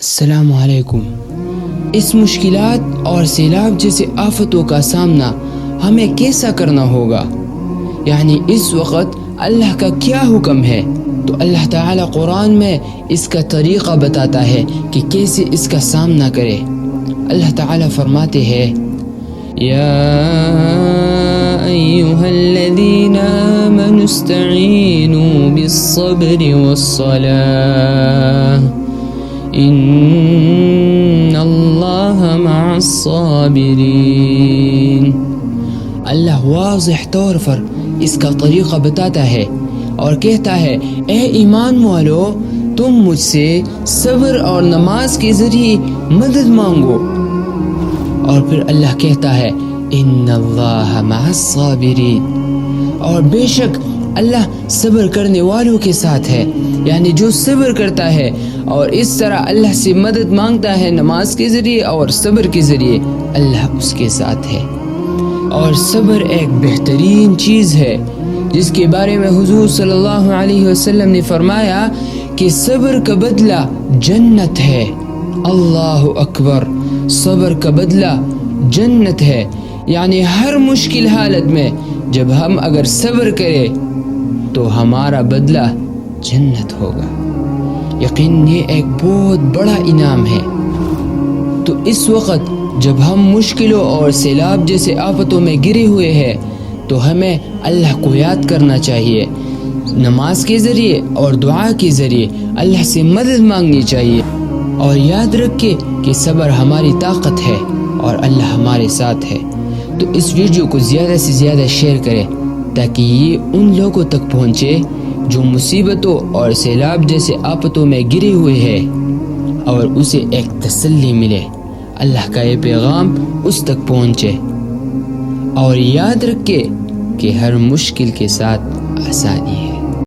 السلام علیکم۔ اس مشکلات اور سیلاب جیسے آفتوں کا سامنا ہمیں کیسا کرنا ہوگا، یعنی اس وقت اللہ کا کیا حکم ہے؟ تو اللہ تعالیٰ قرآن میں اس کا طریقہ بتاتا ہے کہ کیسے اس کا سامنا کرے۔ اللہ تعالیٰ فرماتے ہیں یا ایھا الذین آمنوا استعینوا بالصبر والصلاة ان اللہ مع الصابرین۔ اللہ واضح طور پر اس کا طریقہ بتاتا ہے اور کہتا ہے اے ایمان والو، تم مجھ سے صبر اور نماز کے ذریعے مدد مانگو۔ اور پھر اللہ کہتا ہے ان اللہ مع الصابرین، اور بے شک اللہ صبر کرنے والوں کے ساتھ ہے، یعنی جو صبر کرتا ہے اور اس طرح اللہ سے مدد مانگتا ہے نماز کے ذریعے اور صبر کے ذریعے، اللہ اس کے ساتھ ہے۔ اور صبر ایک بہترین چیز ہے جس کے بارے میں حضور صلی اللہ علیہ وسلم نے فرمایا کہ صبر کا بدلہ جنت ہے۔ اللہ اکبر، صبر کا بدلہ جنت ہے، یعنی ہر مشکل حالت میں جب ہم اگر صبر کریں تو ہمارا بدلہ جنت ہوگا۔ یقین یہ ایک بہت بڑا انعام ہے۔ تو اس وقت جب ہم مشکلوں اور سیلاب جیسے آفتوں میں گرے ہوئے ہیں تو ہمیں اللہ کو یاد کرنا چاہیے، نماز کے ذریعے اور دعا کے ذریعے اللہ سے مدد مانگنی چاہیے، اور یاد رکھے کہ صبر ہماری طاقت ہے اور اللہ ہمارے ساتھ ہے۔ تو اس ویڈیو کو زیادہ سے زیادہ شیئر کریں تاکہ یہ ان لوگوں تک پہنچے جو مصیبتوں اور سیلاب جیسے آفتوں میں گرے ہوئے ہیں، اور اسے ایک تسلی ملے، اللہ کا یہ پیغام اس تک پہنچے۔ اور یاد رکھے کہ ہر مشکل کے ساتھ آسانی ہے۔